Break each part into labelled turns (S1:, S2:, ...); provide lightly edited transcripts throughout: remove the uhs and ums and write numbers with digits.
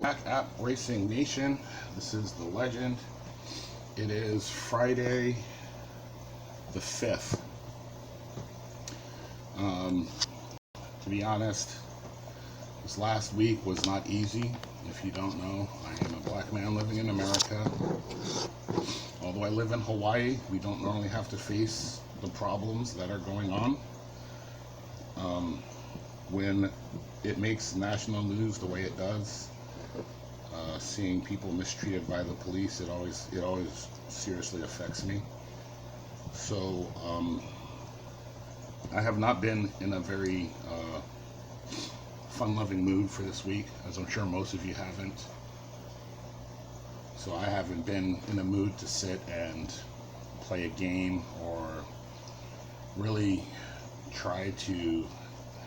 S1: Back at Racing Nation. This is the legend. It is Friday the 5th. To be honest, this last week was not easy. If you don't know, I am a black man living in America. Although I live in Hawaii, we don't normally have to face the problems that are going on. When it makes national news the way it does, seeing people mistreated by the police, it always seriously affects me. So I have not been in a very fun-loving mood for this week, as I'm sure most of you haven't. So I haven't been in a mood to sit and play a game or really try to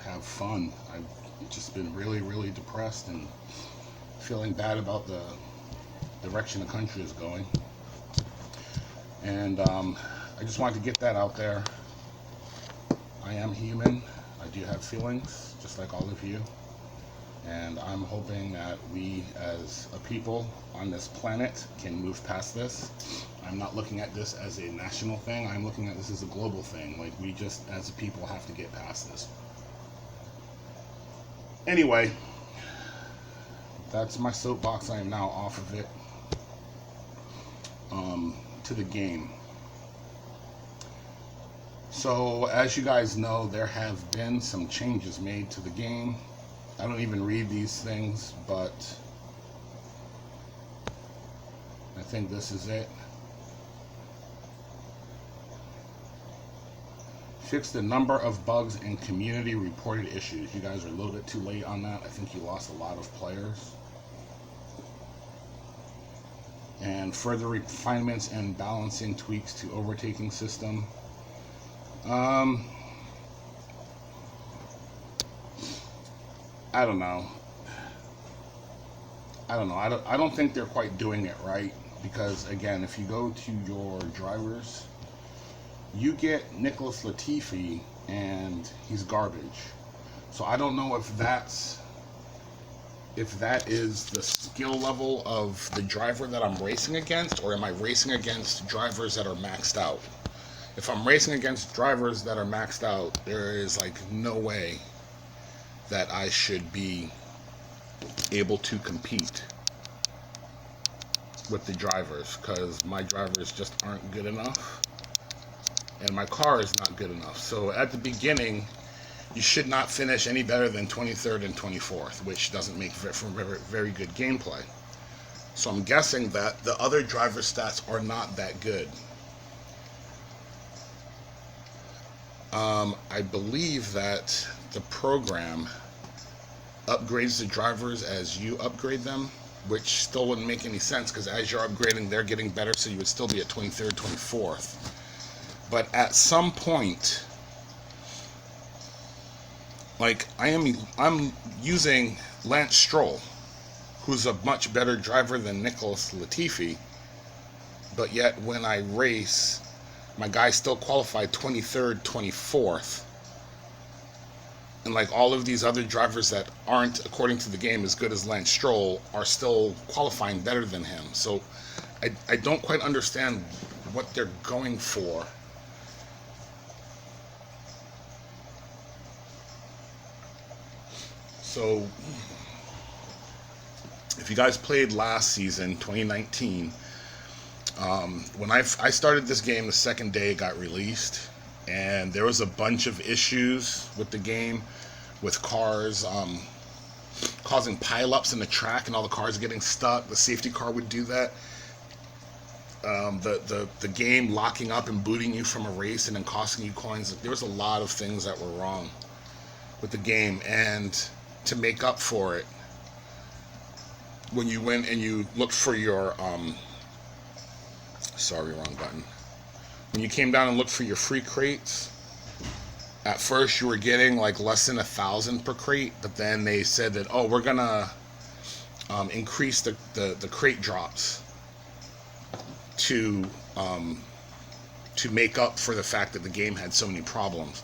S1: have fun. I've just been really depressed and feeling bad about the direction the country is going. And I just wanted to get that out there. I am human. I do have feelings, just like all of you. And I'm hoping that we as a people on this planet can move past this. I'm not looking at this as a national thing. I'm looking at this as a global thing. Like, we just, as a people, have to get past this. Anyway, that's my soapbox. I am now off of it. To the game. So, as you guys know, there have been some changes made to the game. I don't even read these things, but I think this is it. Fix the number of bugs and community reported issues. You guys are a little bit too late on that. I think you lost a lot of players. And further refinements and balancing tweaks to overtaking system. I don't know. I don't think they're quite doing it right, because again, if you go to your drivers, you get Nicholas Latifi and he's garbage. So I don't know if that is the skill level of the driver that I'm racing against, or am I racing against drivers that are maxed out? If I'm racing against drivers that are maxed out, there is like no way that I should be able to compete with the drivers, because my drivers just aren't good enough and my car is not good enough. So at the beginning, you should not finish any better than 23rd and 24th, which doesn't make for very good gameplay. So I'm guessing that the other driver stats are not that good. I believe that the program upgrades the drivers as you upgrade them, which still wouldn't make any sense, because as you're upgrading, they're getting better, so you would still be at 23rd, 24th. But at some point, like, I'm using Lance Stroll, who's a much better driver than Nicholas Latifi, but yet when I race, my guy still qualified 23rd, 24th. And like all of these other drivers that aren't, according to the game, as good as Lance Stroll are still qualifying better than him. So I don't quite understand what they're going for. So if you guys played last season, 2019, when I started this game, the second day it got released, and there was a bunch of issues with the game, with cars causing pileups in the track and all the cars getting stuck. The safety car would do that. The game locking up and booting you from a race and then costing you coins. There was a lot of things that were wrong with the game, and to make up for it, when you went and you looked for your sorry, wrong button. When you came down and looked for your free crates, at first you were getting like less than 1,000 per crate, but then they said that, oh, we're gonna increase the crate drops to make up for the fact that the game had so many problems.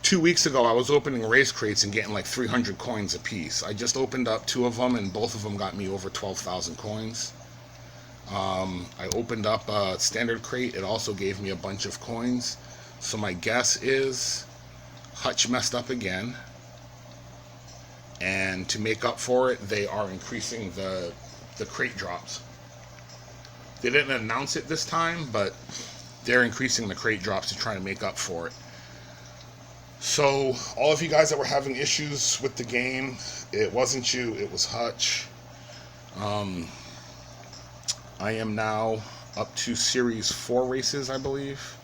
S1: 2 weeks ago, I was opening race crates and getting like 300 coins a piece. I just opened up 2 of them, and both of them got me over 12,000 coins. I opened up a standard crate. It also gave me a bunch of coins. So my guess is Hutch messed up again. And to make up for it, they are increasing the crate drops. They didn't announce it this time, but they're increasing the crate drops to try to make up for it. So, all of you guys that were having issues with the game, it wasn't you, it was Hutch. I am now up to Series 4 races, I believe.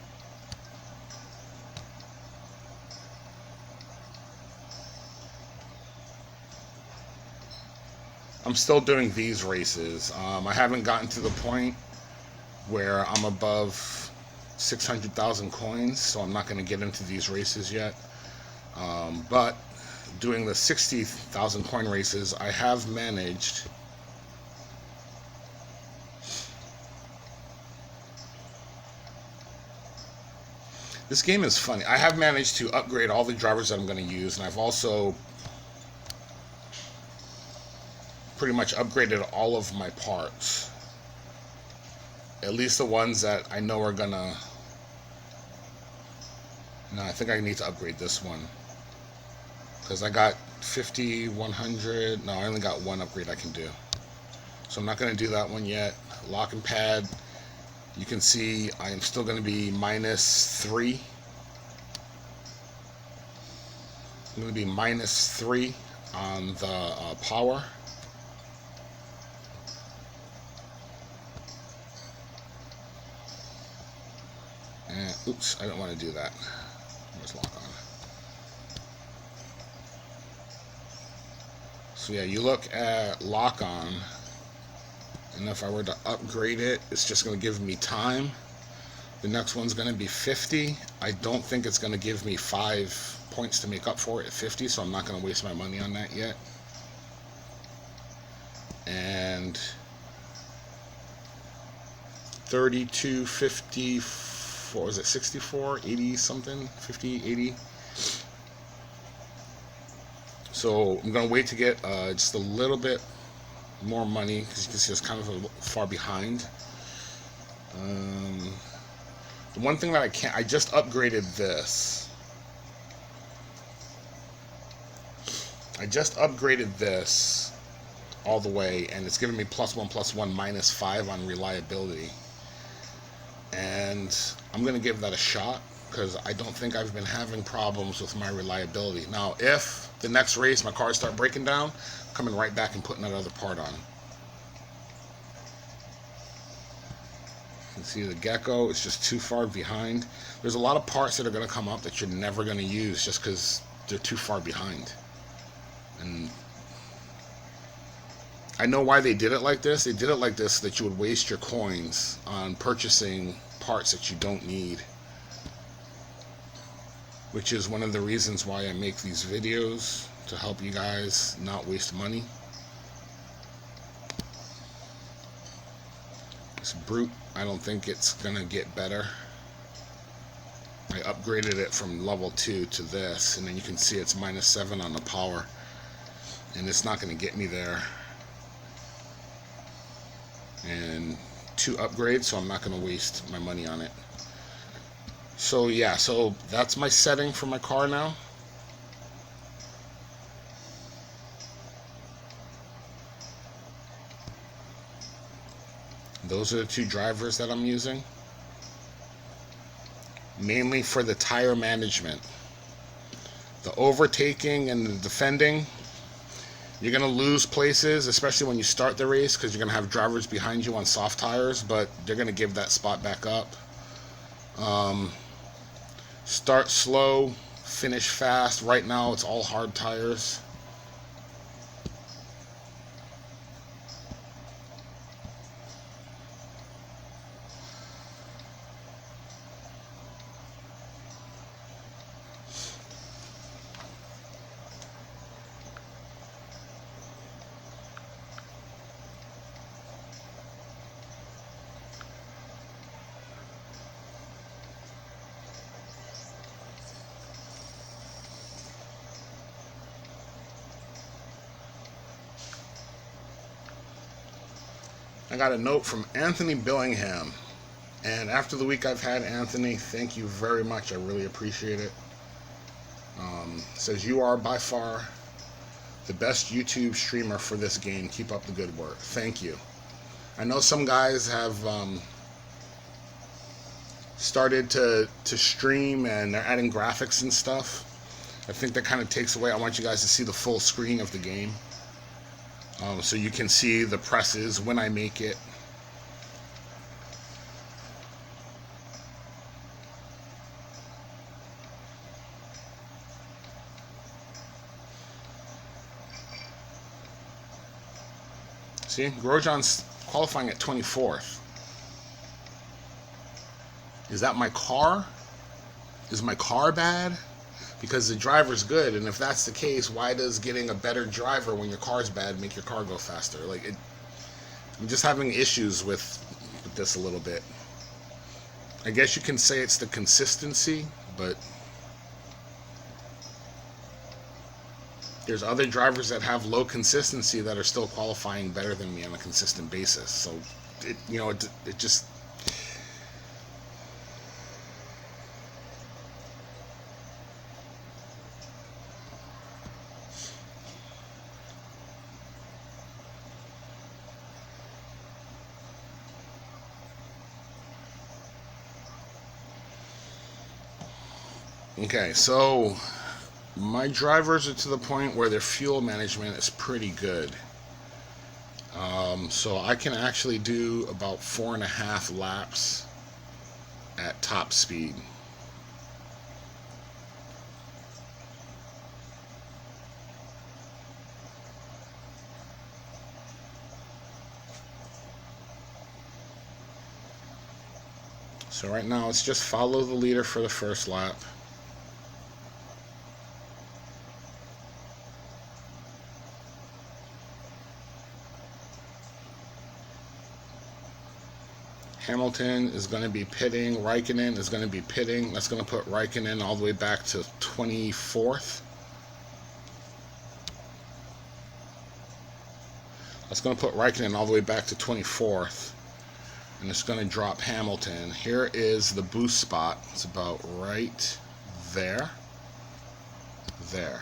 S1: I'm still doing these races. I haven't gotten to the point where I'm above 600,000 coins, so I'm not going to get into these races yet. But doing the 60,000 coin races, I have managed this game is funny. I have managed to upgrade all the drivers that I'm going to use, and I've also pretty much upgraded all of my parts. At least the ones that I know are gonna... No, I think I need to upgrade this one. Because I got 50, 100... No, I only got one upgrade I can do. So I'm not going to do that one yet. Lock and pad. You can see I am still going to be -3. I'm going to be -3 on the power. And, oops, I don't want to do that. Where's lock on? So yeah, you look at lock on, and if I were to upgrade it, it's just going to give me time. The next one's going to be 50. I don't think it's going to give me 5 points to make up for it at 50, so I'm not going to waste my money on that yet. And 32, 54, is it 64, 80 something, 50, 80. So I'm going to wait to get just a little bit more money, because you can see it's kind of far behind. The one thing that I just upgraded this. I just upgraded this all the way, and it's giving me +1, +1, -5 on reliability. And I'm going to give that a shot, because I don't think I've been having problems with my reliability. Now, if the next race my cars start breaking down, I'm coming right back and putting that other part on. You can see the gecko, it's just too far behind. There's a lot of parts that are going to come up that you're never going to use just because they're too far behind. And I know why they did it like this. They did it like this so that you would waste your coins on purchasing parts that you don't need. Which is one of the reasons why I make these videos, to help you guys not waste money. This brute, I don't think it's gonna get better. I upgraded it from level 2 to this, and then you can see it's -7 on the power, and it's not gonna get me there. And 2 upgrades, so I'm not gonna waste my money on it. So yeah, so that's my setting for my car now. Those are the 2 drivers that I'm using. Mainly for the tire management. The overtaking and the defending, you're going to lose places, especially when you start the race, because you're going to have drivers behind you on soft tires, but they're going to give that spot back up. Start slow, finish fast. Right now it's all hard tires. I got a note from Anthony Billingham. And after the week I've had, Anthony, thank you very much. I really appreciate it. Says, you are by far the best YouTube streamer for this game. Keep up the good work. Thank you. I know some guys have started to stream and they're adding graphics and stuff. I think that kind of takes away. I want you guys to see the full screen of the game, so you can see the presses when I make it. See, Grosjean's qualifying at 24th. Is that my car? Is my car bad? Because the driver's good, and if that's the case, why does getting a better driver when your car's bad make your car go faster? Like, I'm just having issues with this a little bit. I guess you can say it's the consistency, but there's other drivers that have low consistency that are still qualifying better than me on a consistent basis. So, it just... Okay, so my drivers are to the point where their fuel management is pretty good. So I can actually do about 4.5 laps at top speed. So right now it's just follow the leader for the first lap. Hamilton is going to be pitting. Raikkonen is going to be pitting. That's going to put Raikkonen all the way back to 24th. That's going to put Raikkonen all the way back to 24th. And it's going to drop Hamilton. Here is the boost spot. It's about right there. There.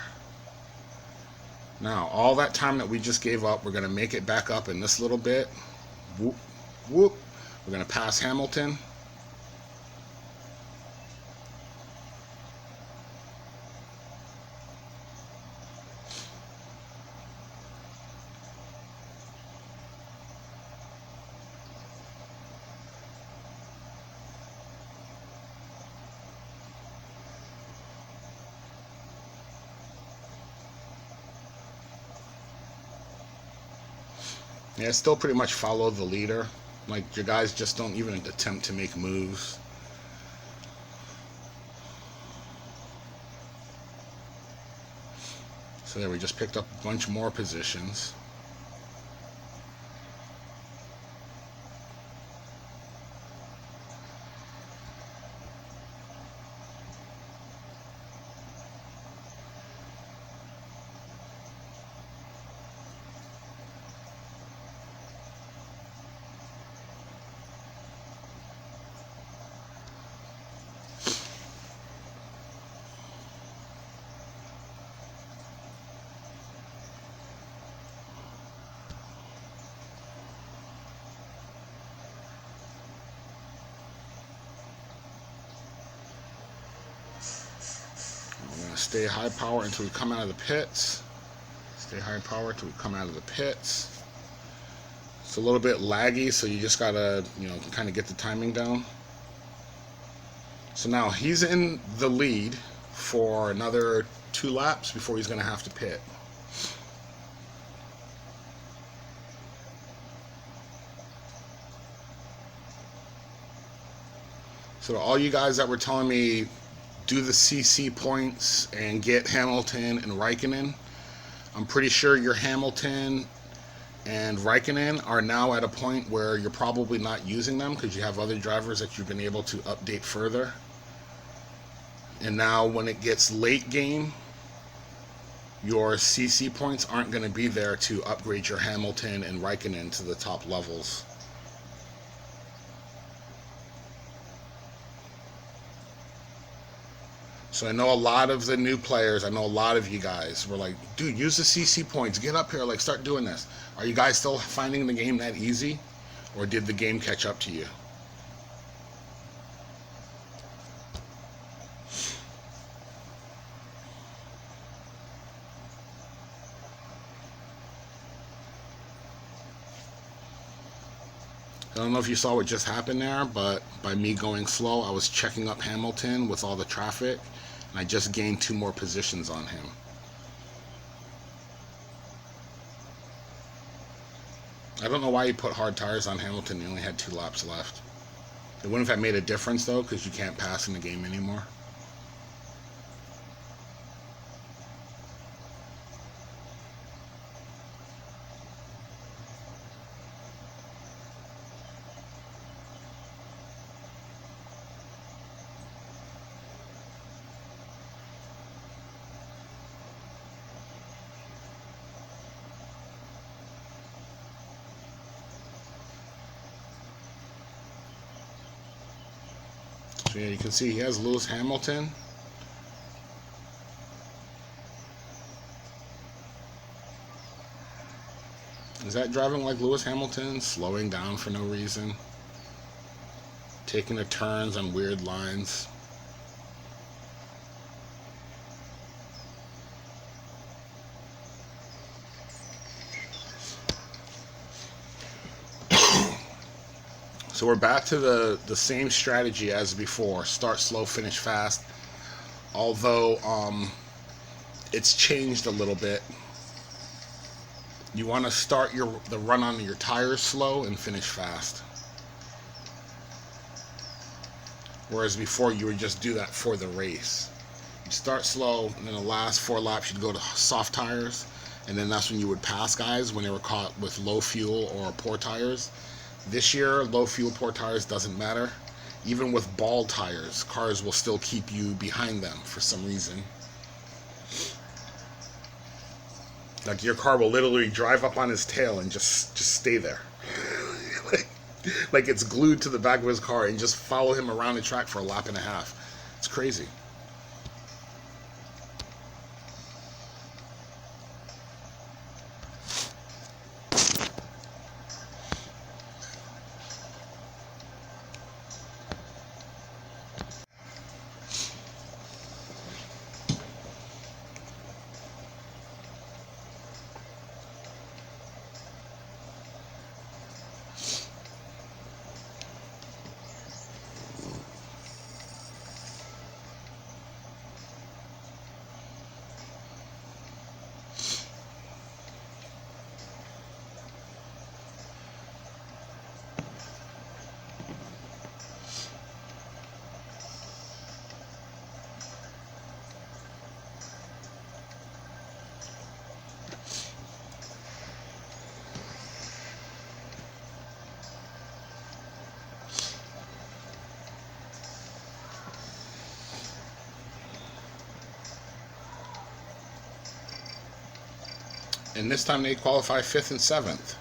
S1: Now, all that time that we just gave up, we're going to make it back up in this little bit. Whoop, whoop. We're going to pass Hamilton. Yeah, still pretty much follow the leader. Like, your guys just don't even attempt to make moves. So there, we just picked up a bunch more positions. Stay high power until we come out of the pits. Stay high power until we come out of the pits. It's a little bit laggy, so you just gotta, kind of get the timing down. So now he's in the lead for another 2 laps before he's gonna have to pit. So to all you guys that were telling me do the CC points and get Hamilton and Raikkonen, I'm pretty sure your Hamilton and Raikkonen are now at a point where you're probably not using them because you have other drivers that you've been able to update further. And now when it gets late game, your CC points aren't going to be there to upgrade your Hamilton and Raikkonen to the top levels. So I know a lot of the new players, I know a lot of you guys were like, dude, use the CC points, get up here, like start doing this. Are you guys still finding the game that easy? Or did the game catch up to you? I don't know if you saw what just happened there, but by me going slow, I was checking up Hamilton with all the traffic, and I just gained 2 more positions on him. I don't know why you put hard tires on Hamilton. He only had 2 laps left. It wouldn't have made a difference, though, because you can't pass in the game anymore. So yeah, you can see he has Lewis Hamilton. Is that driving like Lewis Hamilton? Slowing down for no reason. Taking the turns on weird lines. So we're back to the same strategy as before. Start slow, finish fast. Although it's changed a little bit. You want to start the run on your tires slow and finish fast. Whereas before you would just do that for the race. You'd start slow, and then the last 4 laps you'd go to soft tires, and then that's when you would pass guys when they were caught with low fuel or poor tires. This year, low fuel, poor tires doesn't matter. Even with bald tires, cars will still keep you behind them for some reason. Like your car will literally drive up on his tail and just stay there. like it's glued to the back of his car and just follow him around the track for a lap and a half. It's crazy. And this time they qualify 5th and 7th.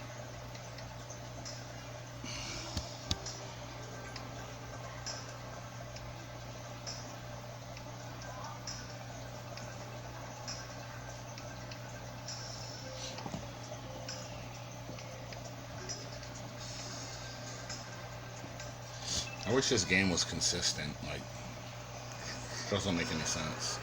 S1: I wish this game was consistent. Like, it doesn't make any sense.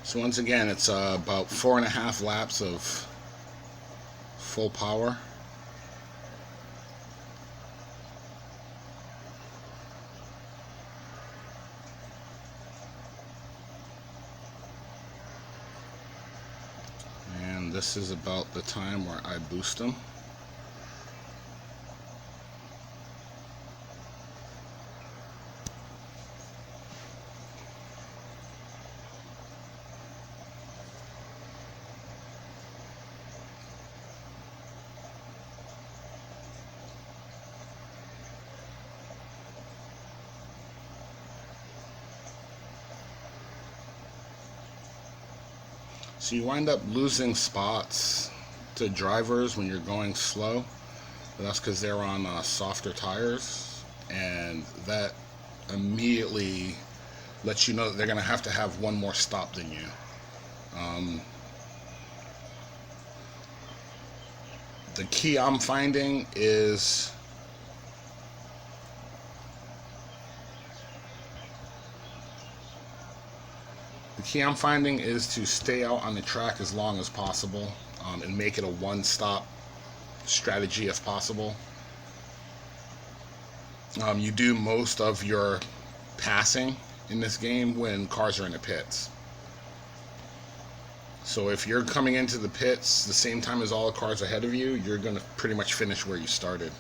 S1: So once again, it's about 4.5 laps of full power. this is about the time where I boost them. So you wind up losing spots to drivers when you're going slow. But that's because they're on softer tires, and that immediately lets you know that they're going to have one more stop than you. The key I'm finding is to stay out on the track as long as possible, and make it a one-stop strategy if possible. You do most of your passing in this game when cars are in the pits. So if you're coming into the pits the same time as all the cars ahead of you, you're going to pretty much finish where you started.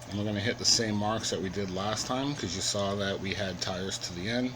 S1: And we're going to hit the same marks that we did last time, because you saw that we had tires to the end.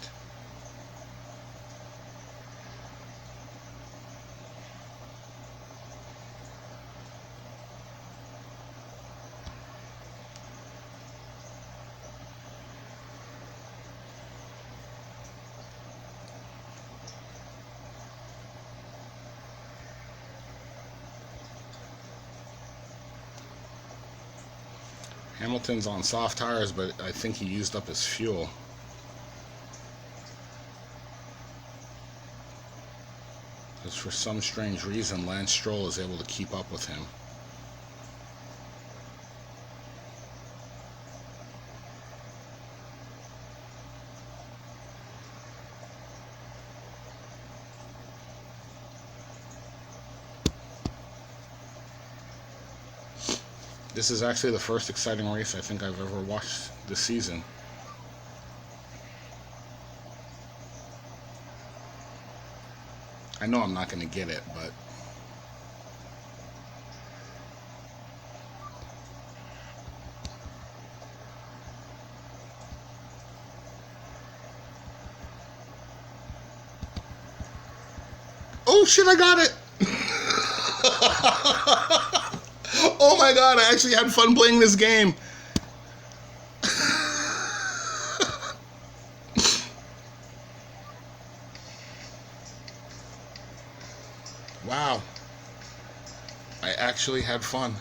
S1: Hamilton's on soft tires, but I think he used up his fuel. Because for some strange reason, Lance Stroll is able to keep up with him. This is actually the first exciting race I think I've ever watched this season. I know I'm not going to get it, but oh shit, I got it! Oh my god, I actually had fun playing this game. Wow. I actually had fun.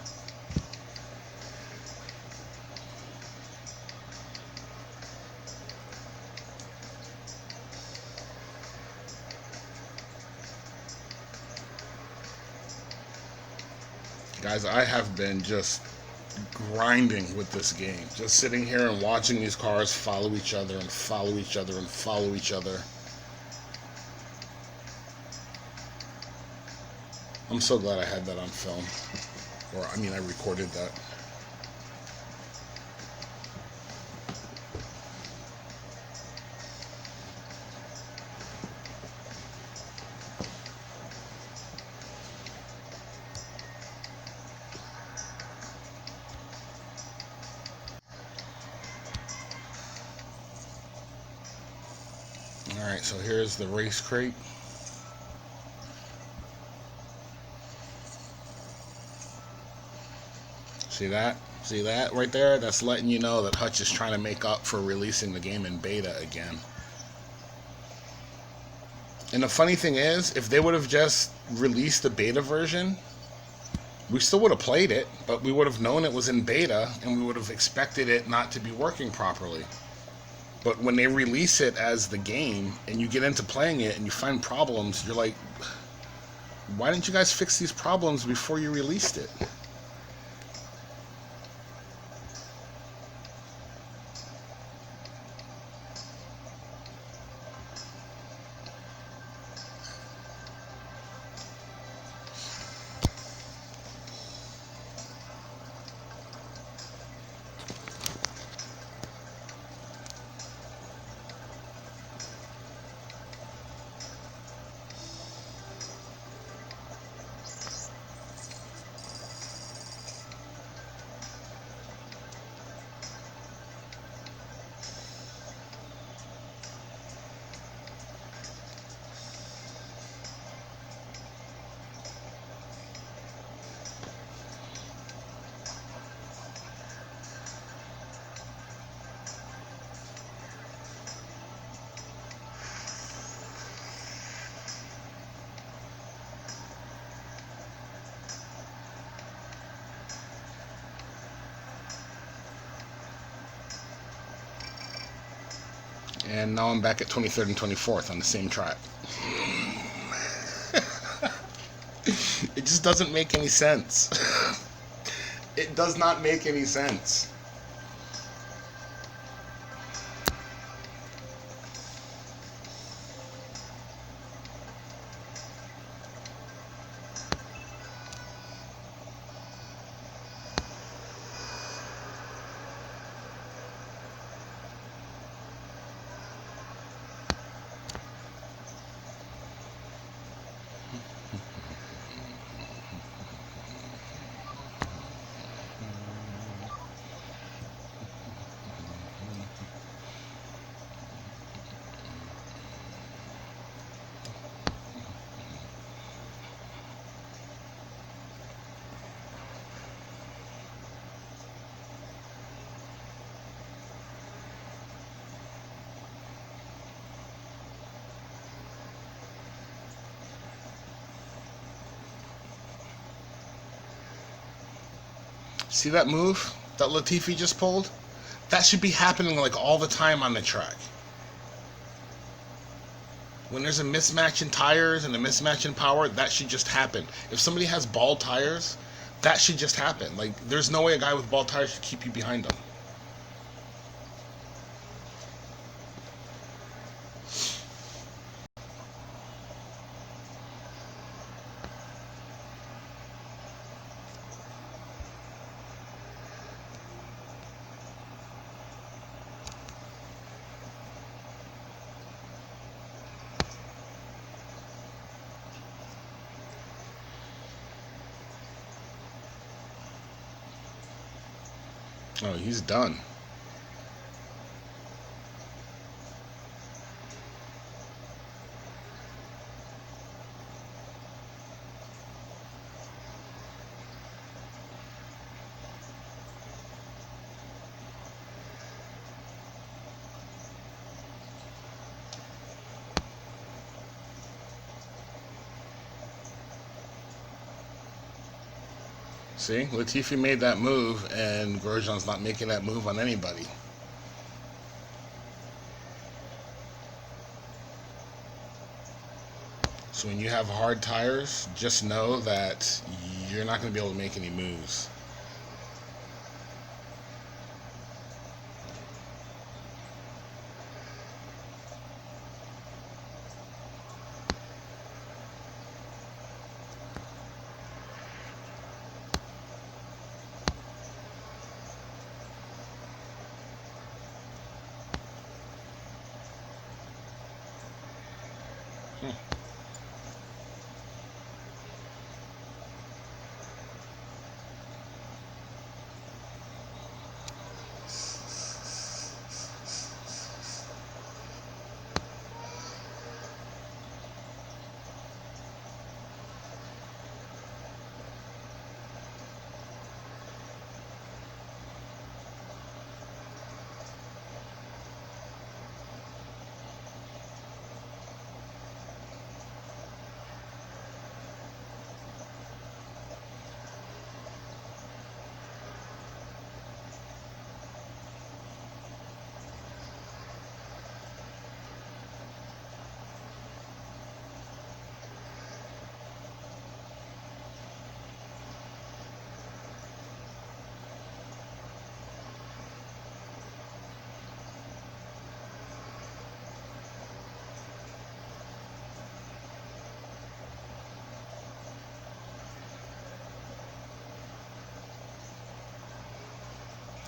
S1: Guys, I have been just grinding with this game. Just sitting here and watching these cars follow each other and follow each other and follow each other. I'm so glad I had that on film. Or, I mean, I recorded that. Alright, so here's the race crate. See that? See that right there? That's letting you know that Hutch is trying to make up for releasing the game in beta again. And the funny thing is, if they would have just released the beta version, we still would have played it, but we would have known it was in beta, and we would have expected it not to be working properly. But when they release it as the game, and you get into playing it, and you find problems, you're like, why didn't you guys fix these problems before you released it? And now I'm back at 23rd and 24th on the same track. It just doesn't make any sense. It does not make any sense. See that move that Latifi just pulled? That should be happening like all the time on the track. When there's a mismatch in tires and a mismatch in power, that should just happen. If somebody has bald tires, that should just happen. Like, there's no way a guy with bald tires should keep you behind them. Oh, he's done. See, Latifi made that move, and Grosjean's not making that move on anybody. So when you have hard tires, just know that you're not going to be able to make any moves.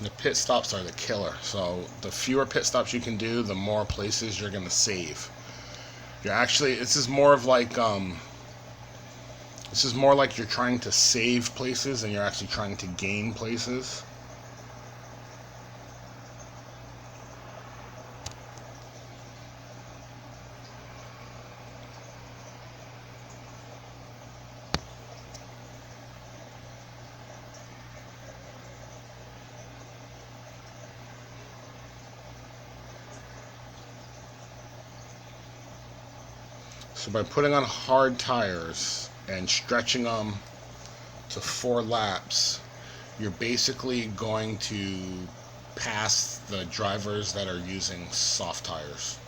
S1: The pit stops are the killer. So the fewer pit stops you can do, the more places you're gonna save. You're actually, this is more like you're trying to save places and you're actually trying to gain places. So by putting on hard tires and stretching them to 4 laps, you're basically going to pass the drivers that are using soft tires.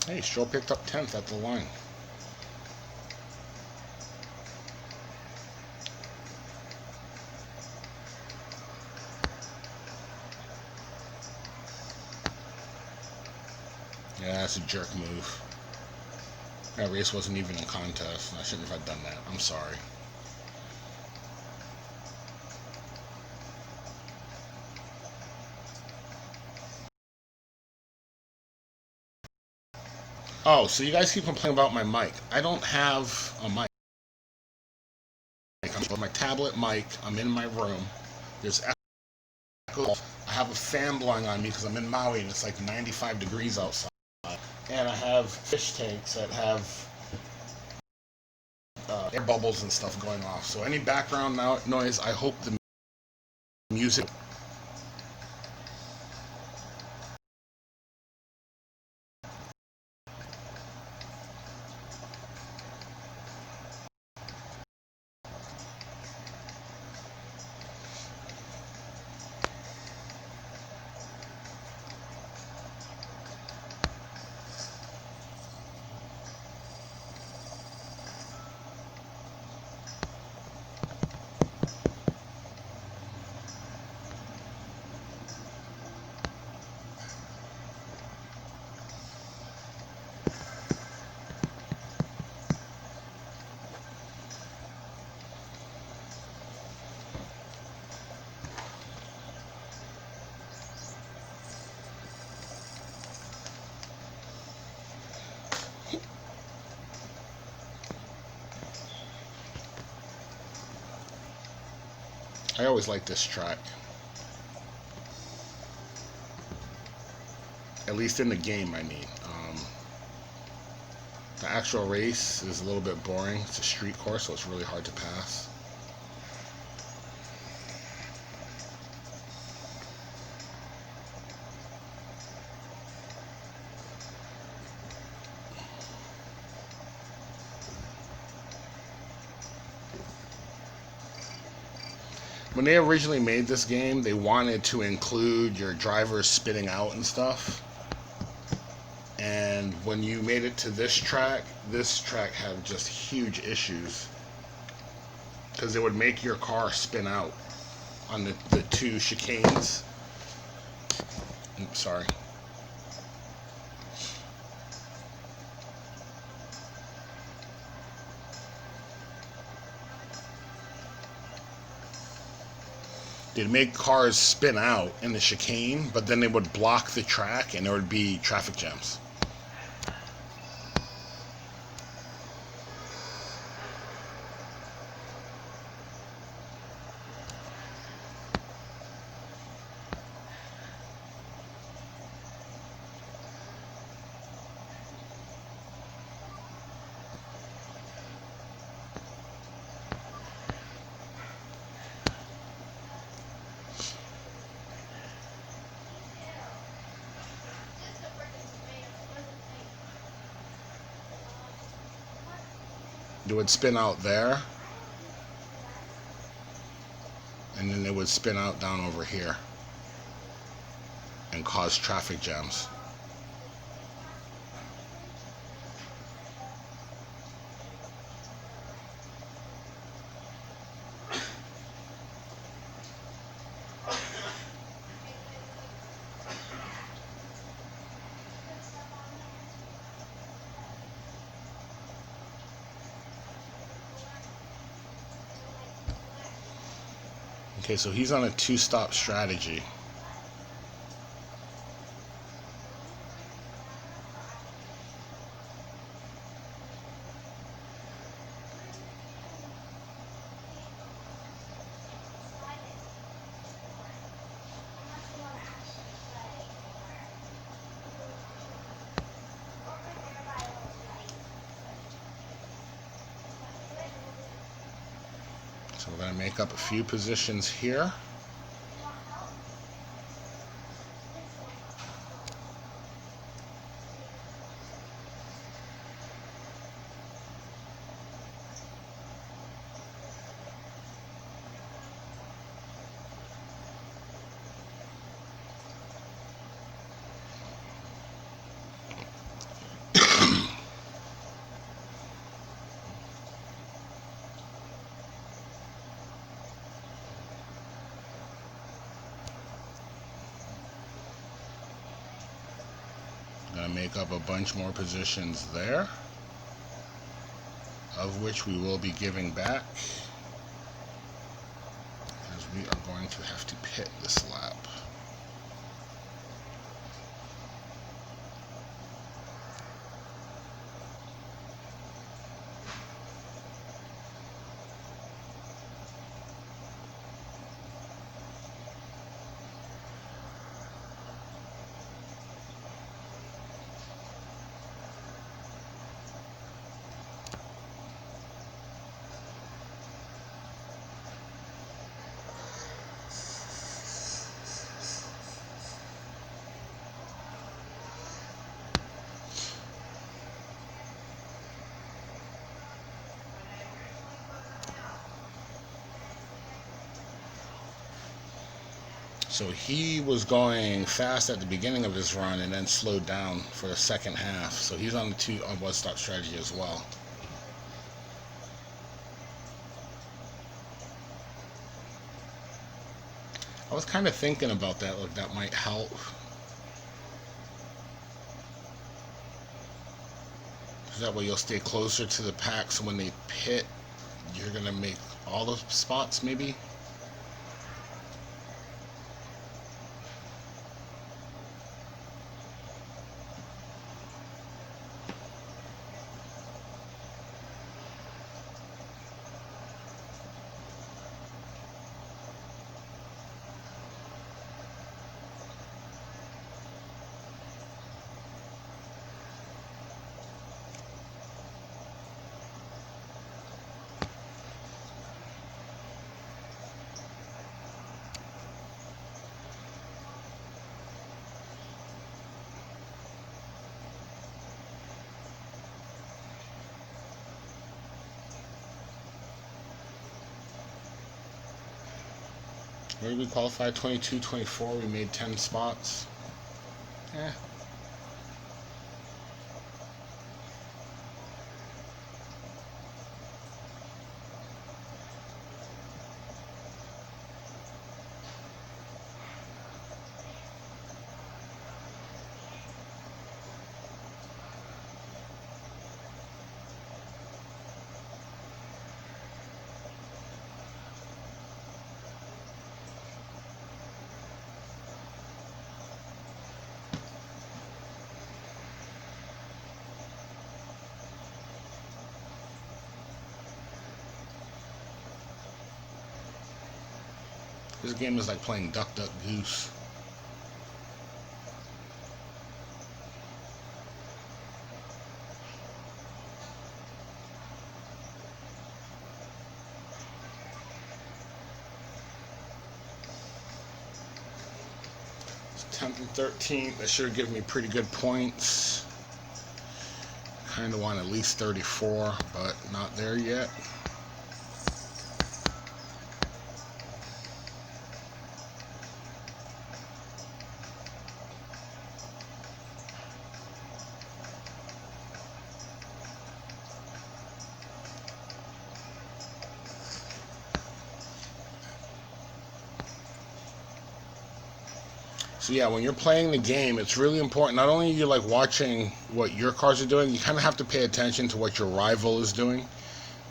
S1: Hey, Stroll picked up 10th at the line. Yeah, that's a jerk move. That race wasn't even a contest. I shouldn't have done that. I'm sorry. Oh, so you guys keep complaining about my mic. I don't have a mic. I'm with my tablet mic. I'm in my room. There's echo. I have a fan blowing on me because I'm in Maui and it's like 95 degrees outside. And I have fish tanks that have air bubbles and stuff going off. So any background noise, I hope the music. I always like this track. At least in the game, I mean. The actual race is a little bit boring. It's a street course, so it's really hard to pass. When they originally made this game, they wanted to include your drivers spinning out and stuff. And when you made it to this track had just huge issues. Because it would make your car spin out on the 2 chicanes. Oops, sorry. They'd make cars spin out in the chicane, but then they would block the track and there would be traffic jams. it would spin out there, and then it would spin out down over here and cause traffic jams. Okay, so he's on a two-stop strategy. So we're going to make up a few positions here. Gonna make up a bunch more positions there, of which we will be giving back, because we are going to have to pit this lap. So he was going fast at the beginning of his run and then slowed down for the second half. So he's on the one-stop strategy as well. I was kind of thinking about that, like that might help. That way you'll stay closer to the pack, so when they pit, you're gonna make all the spots maybe. Where did we qualify? 22, 24. We made 10 spots. Eh. This game is like playing Duck, Duck, Goose. It's 10th and 13th. That should give me pretty good points. kind of want at least 34, but not there yet. So yeah, when you're playing the game, it's really important. Not only are you like watching what your cars are doing, you kind of have to pay attention to what your rival is doing,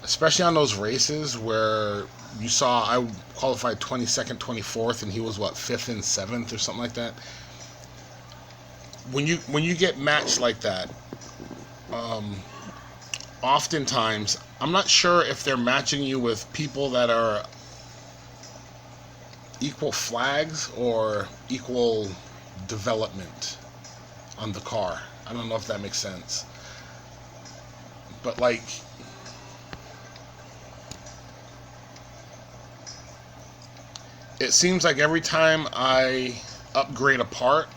S1: especially on those races where you saw I qualified 22nd, 24th, and he was what, 5th and 7th or something like that. When you get matched like that, oftentimes I'm not sure if they're matching you with people that are equal flags or equal development on the car. I don't know if that makes sense. But like, it seems like every time I upgrade a part,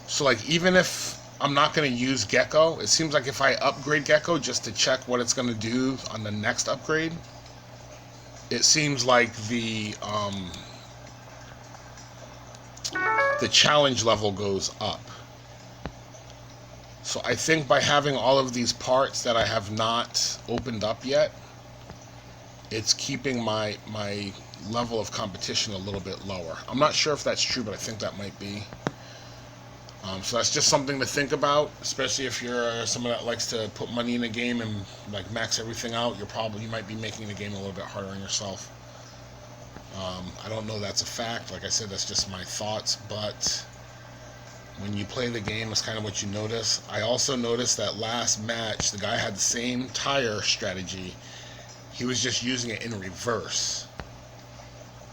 S1: so like even if I'm not going to use Gecko, it seems like if I upgrade Gecko just to check what it's going to do on the next upgrade, it seems like the challenge level goes up. So I think by having all of these parts that I have not opened up yet, it's keeping my level of competition a little bit lower. I'm not sure if that's true, but I think that might be. So that's just something to think about, especially if you're someone that likes to put money in a game and like max everything out. You might be making the game a little bit harder on yourself. I don't know that's a fact. Like I said, that's just my thoughts. But when you play the game, that's kind of what you notice. I also noticed that last match, the guy had the same tire strategy. He was just using it in reverse.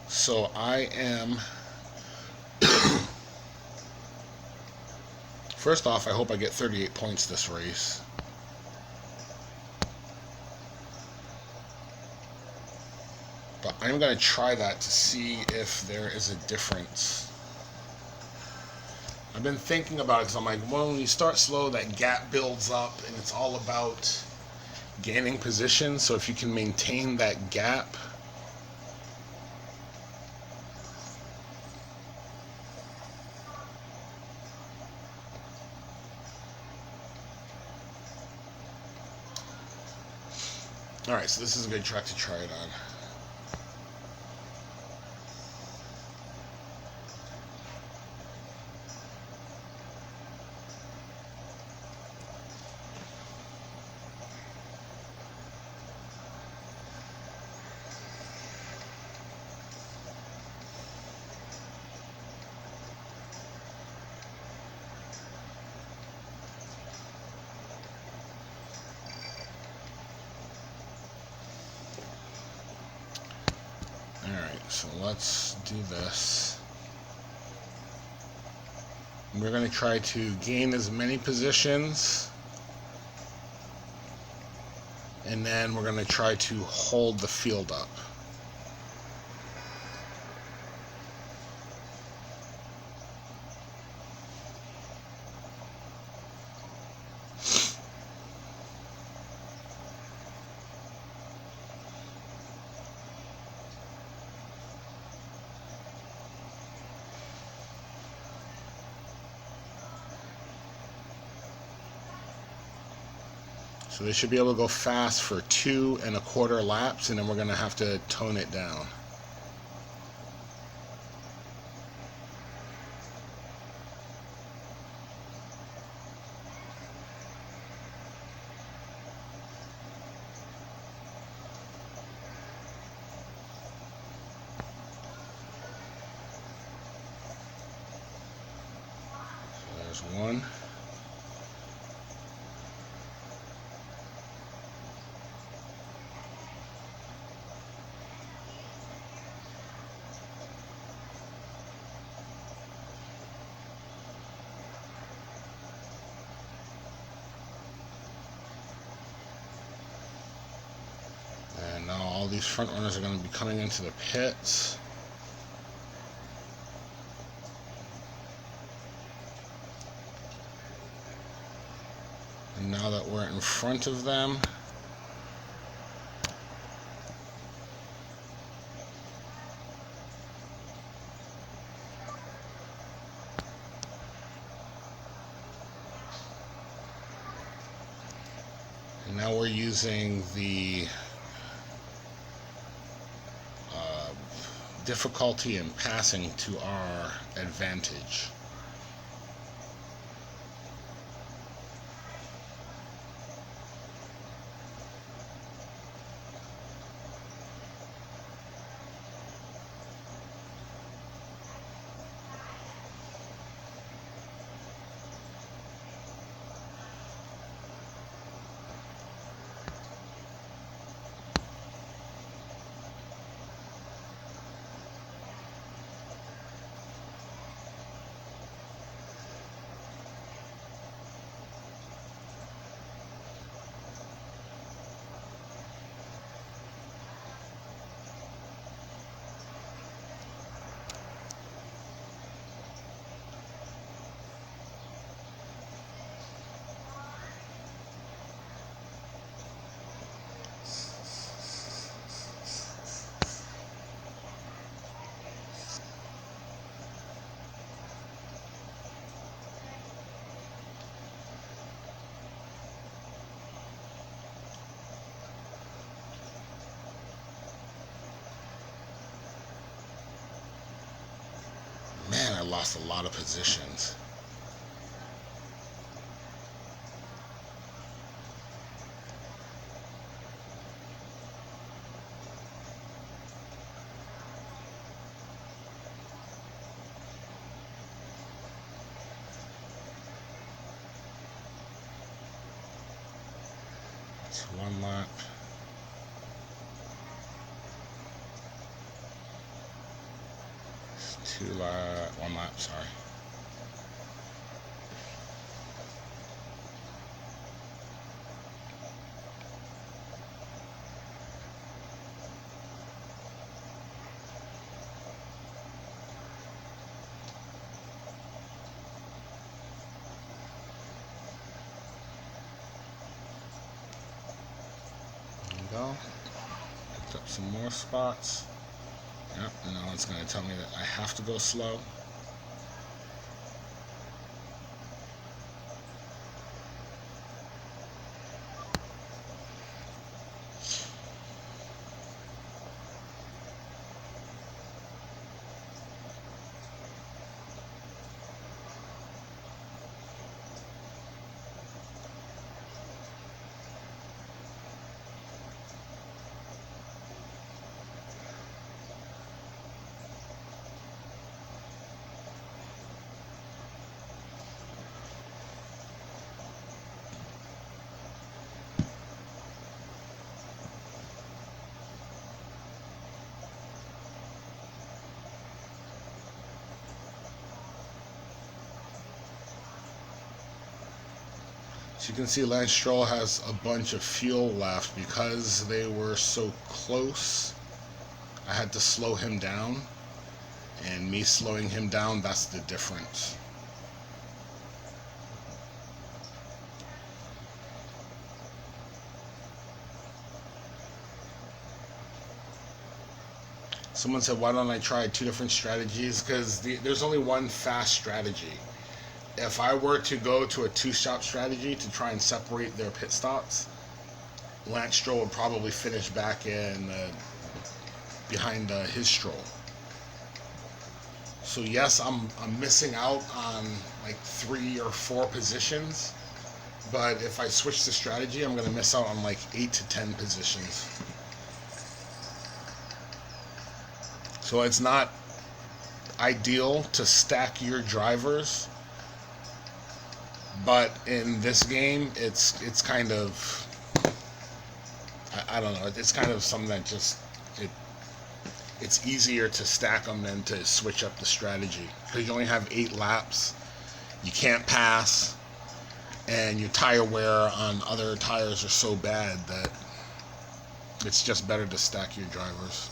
S1: So I am... First off, I hope I get 38 points this race. But I'm going to try that to see if there is a difference. I've been thinking about it because I'm like, well, when you start slow, that gap builds up, and it's all about gaining position. So if you can maintain that gap, alright, so this is a good track to try it on. Alright, so let's do this. We're going to try to gain as many positions, and then we're going to try to hold the field up. So they should be able to go fast for 2 1/4 laps, and then we're going to have to tone it down. So there's one. And now all these front runners are going to be coming into the pits. And now that we're in front of them, and now we're using the difficulty in passing to our advantage. Man, I lost a lot of positions. It's one lap. One lap, sorry. There we go. Picked up some more spots. Yep, and now it's going to tell me that I have to go slow. So you can see Lance Stroll has a bunch of fuel left because they were so close. I had to slow him down, and me slowing him down, that's the difference. Someone said, why don't I try two different strategies? Because there's only one fast strategy. If I were to go to a two-stop strategy to try and separate their pit stops, Lance Stroll would probably finish back in behind his Stroll. So yes, I'm missing out on like 3 or 4 positions, but if I switch the strategy, I'm going to miss out on like 8 to 10 positions. So it's not ideal to stack your drivers, but in this game, it's kind of, I don't know, it's kind of something that just, it's easier to stack them than to switch up the strategy. Because you only have 8 laps, you can't pass, and your tire wear on other tires are so bad that it's just better to stack your drivers.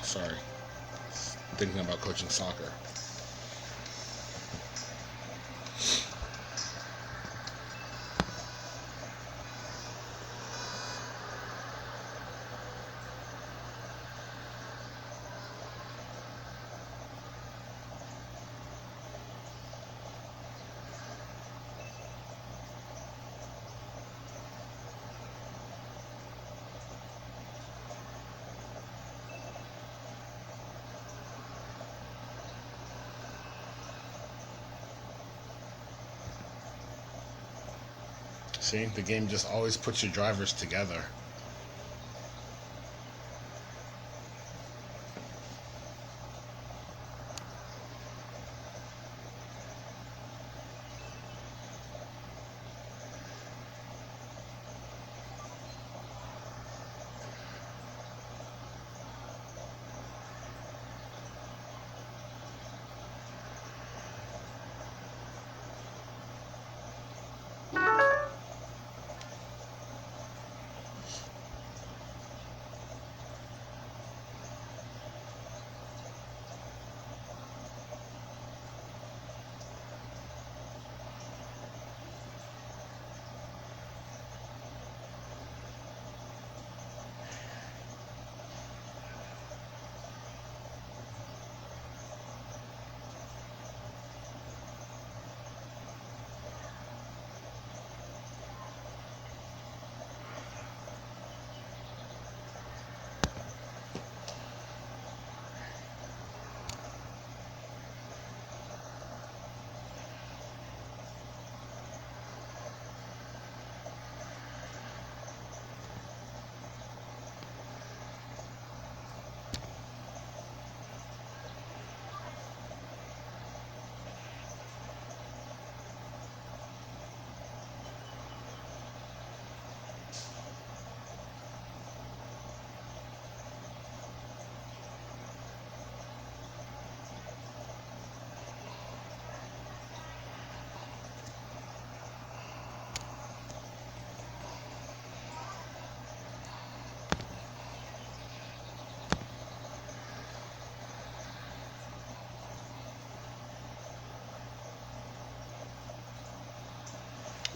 S1: sorry. I'm thinking about coaching soccer. See, the game just always puts your drivers together.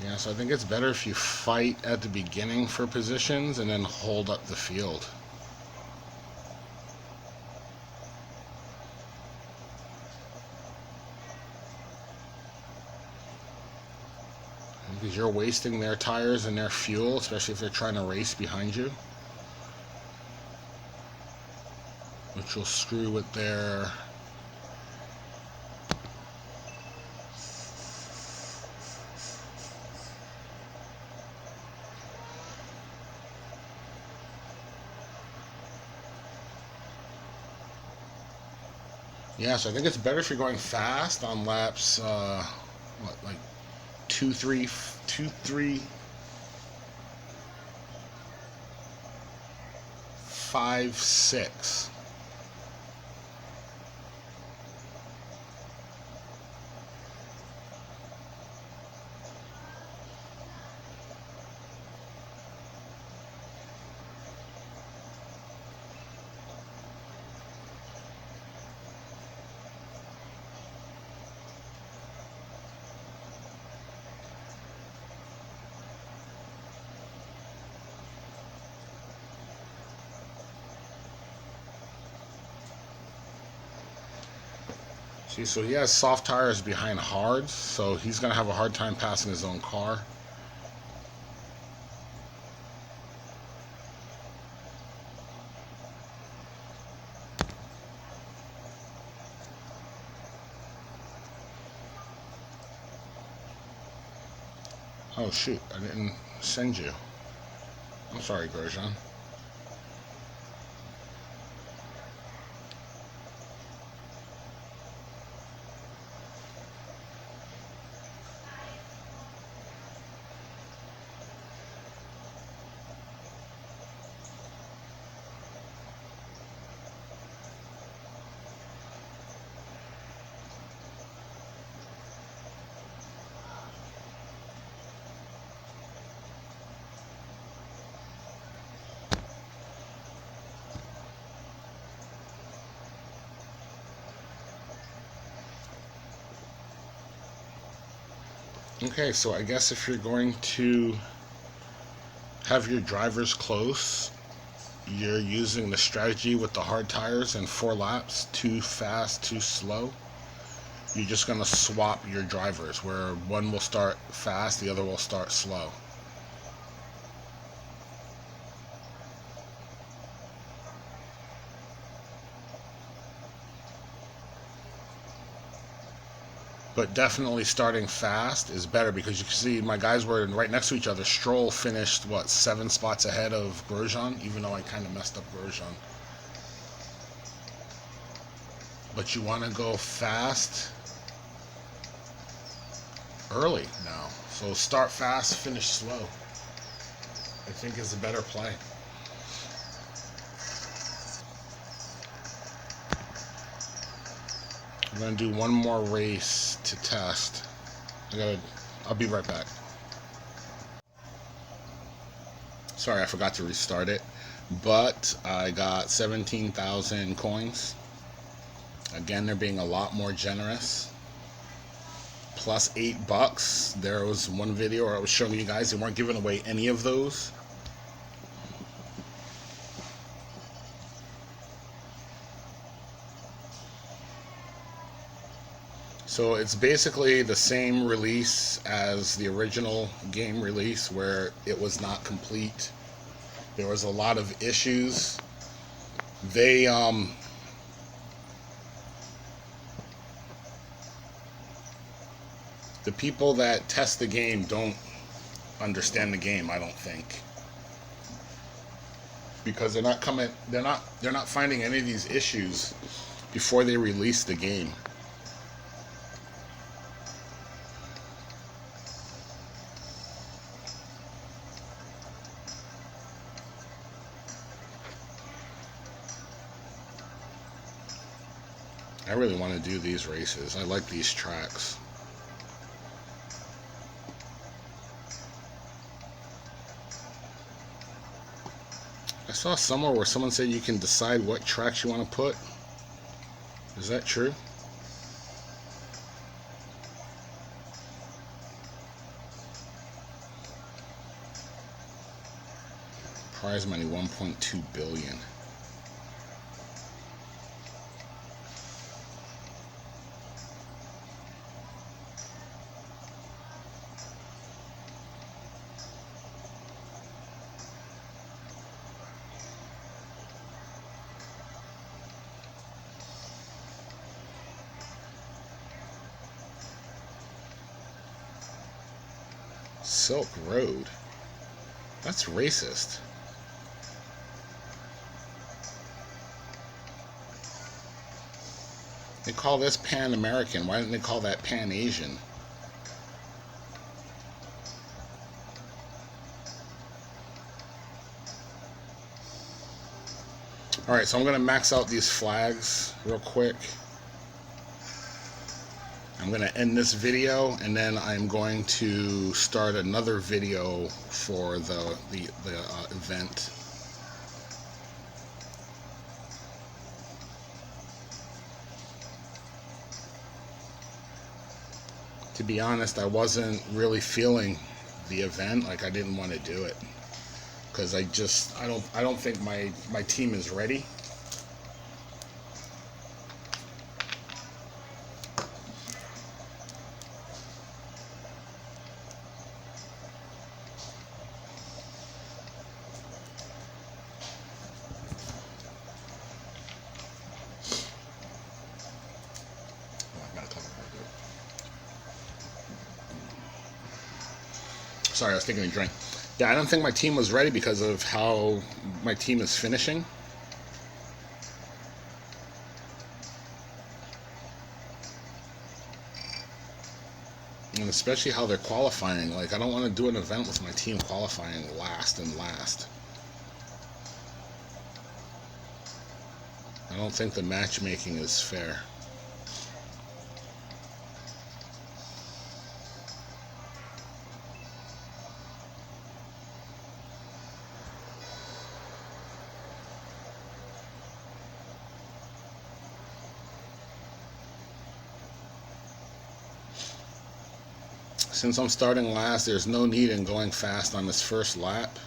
S1: Yeah, so I think it's better if you fight at the beginning for positions and then hold up the field. Because you're wasting their tires and their fuel, especially if they're trying to race behind you. Which will screw with their... Yeah, so I think it's better if you're going fast on laps, like 2, 3, 2, 3, 5, 6. See, so he has soft tires behind hards, so he's going to have a hard time passing his own car. Oh shoot, I didn't send you. I'm sorry, Grosjean. Okay, so I guess if you're going to have your drivers close, you're using the strategy with the hard tires and 4 laps, too fast, too slow. You're just going to swap your drivers where one will start fast, the other will start slow. But definitely starting fast is better because you can see my guys were right next to each other. Stroll finished, what, 7 spots ahead of Grosjean, even though I kind of messed up Grosjean. But you want to go fast early now. So start fast, finish slow, I think is a better play. I'm going to do one more race to test. I'll be right back. Sorry, I forgot to restart it. But I got 17,000 coins. Again, they're being a lot more generous. Plus $8. There was one video where I was showing you guys they weren't giving away any of those. So it's basically the same release as the original game release where it was not complete. There was a lot of issues. The people that test the game don't understand the game, I don't think. Because they're not finding any of these issues before they release the game. I really want to do these races. I like these tracks. I saw somewhere where someone said you can decide what tracks you want to put. Is that true? Prize money 1.2 billion. Silk Road. That's racist. They call this Pan American. Why didn't they call that Pan Asian? Alright, so I'm going to max out these flags real quick. I'm going to end this video and then I'm going to start another video for the event. To be honest, I wasn't really feeling the event. Like, I didn't want to do it because I don't think my team is ready. Sorry, I was taking a drink. Yeah, I don't think my team was ready because of how my team is finishing. And especially how they're qualifying. Like, I don't want to do an event with my team qualifying last and last. I don't think the matchmaking is fair. Since I'm starting last, there's no need in going fast on this first lap.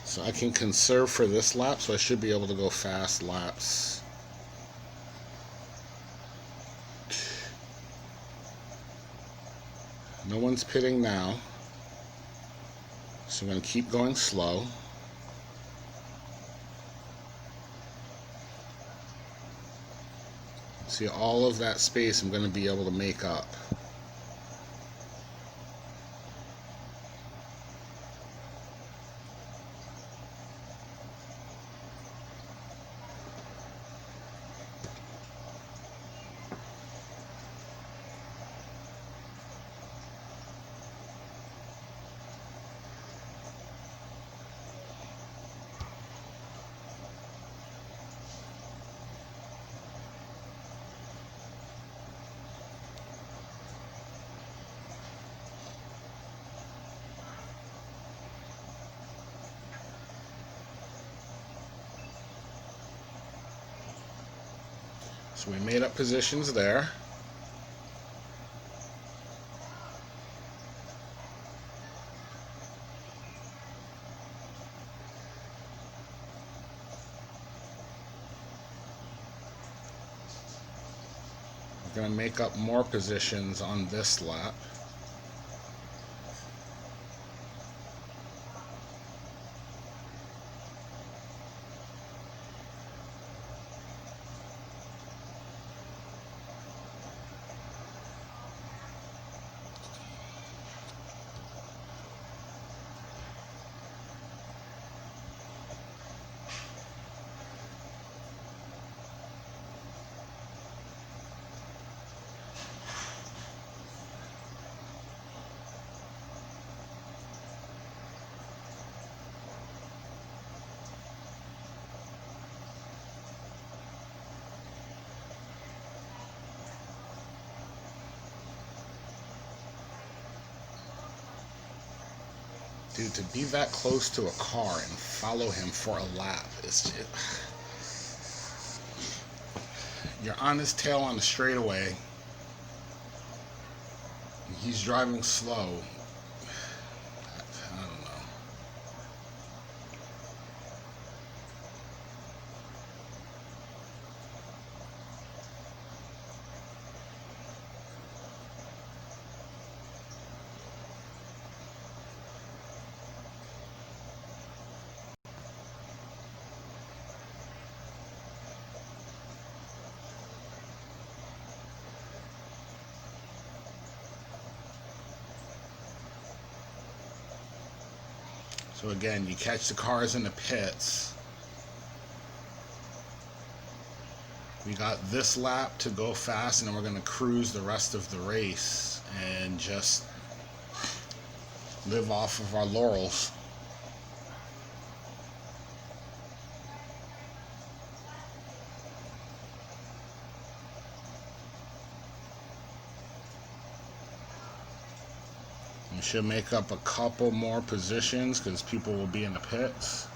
S1: So I can conserve for this lap, so I should be able to go fast laps. No one's pitting now, so I'm going to keep going slow. See, all of that space I'm going to be able to make up. So we made up positions there. We're going to make up more positions on this lap. Dude, to be that close to a car and follow him for a lap, you're on his tail on the straightaway. He's driving slow. I don't know. So again, you catch the cars in the pits. We got this lap to go fast, and then we're going to cruise the rest of the race and just live off of our laurels. We should make up a couple more positions because people will be in the pits.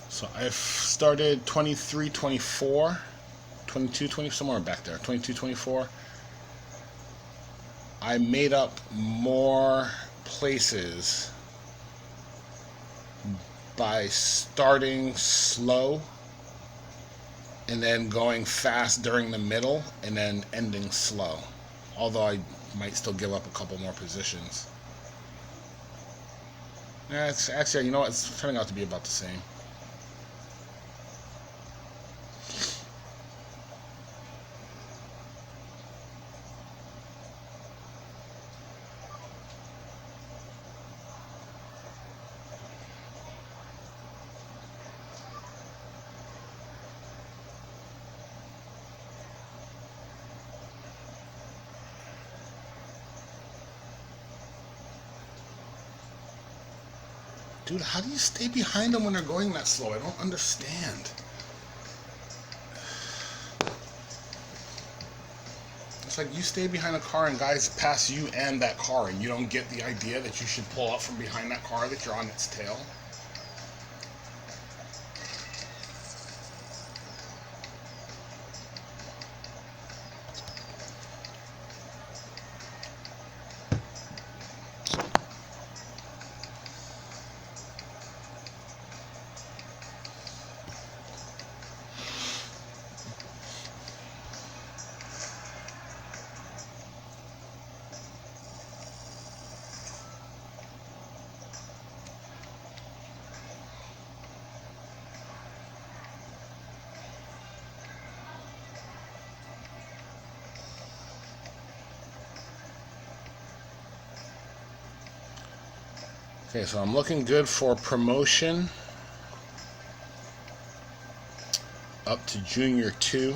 S1: So I've started 23, 24, 22, 20, somewhere back there, 22, 24. I made up more places by starting slow and then going fast during the middle and then ending slow. Although I might still give up a couple more positions. Yeah, it's actually, you know what, it's turning out to be about the same. Dude, how do you stay behind them when they're going that slow? I don't understand. It's like you stay behind a car and guys pass you and that car, and you don't get the idea that you should pull up from behind that car, that you're on its tail. Okay, so I'm looking good for promotion up to Junior 2.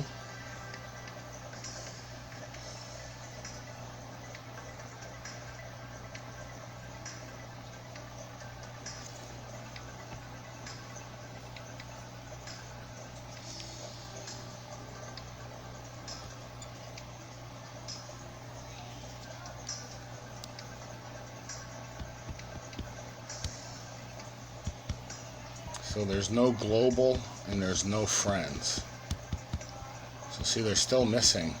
S1: So there's no global and there's no friends. So see, they're still missing.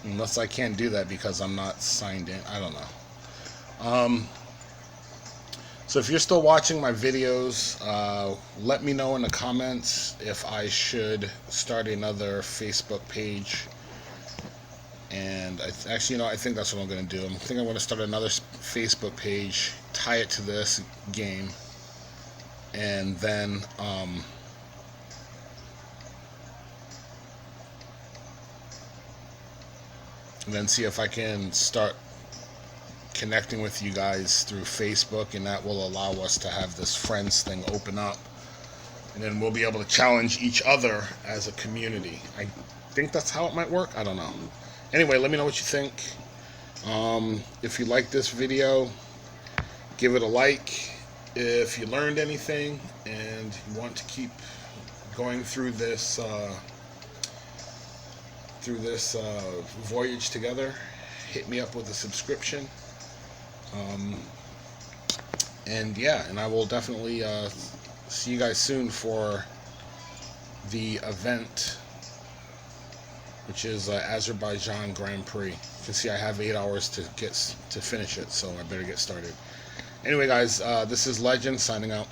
S1: Unless I can't do that because I'm not signed in. I don't know. So if you're still watching my videos, let me know in the comments if I should start another Facebook page. And actually, I think that's what I'm going to do. I think I'm going to start another Facebook page, tie it to this game, and then see if I can start connecting with you guys through Facebook, and that will allow us to have this friends thing open up, and then we'll be able to challenge each other as a community. I think that's how it might work. I don't know. Anyway, let me know what you think. If you like this video, give it a like. If you learned anything and you want to keep going through this voyage together, hit me up with a subscription. And I will definitely see you guys soon for the event, which is Azerbaijan Grand Prix. You can see I have 8 hours to finish it, so I better get started. Anyway, guys, this is Legend signing out.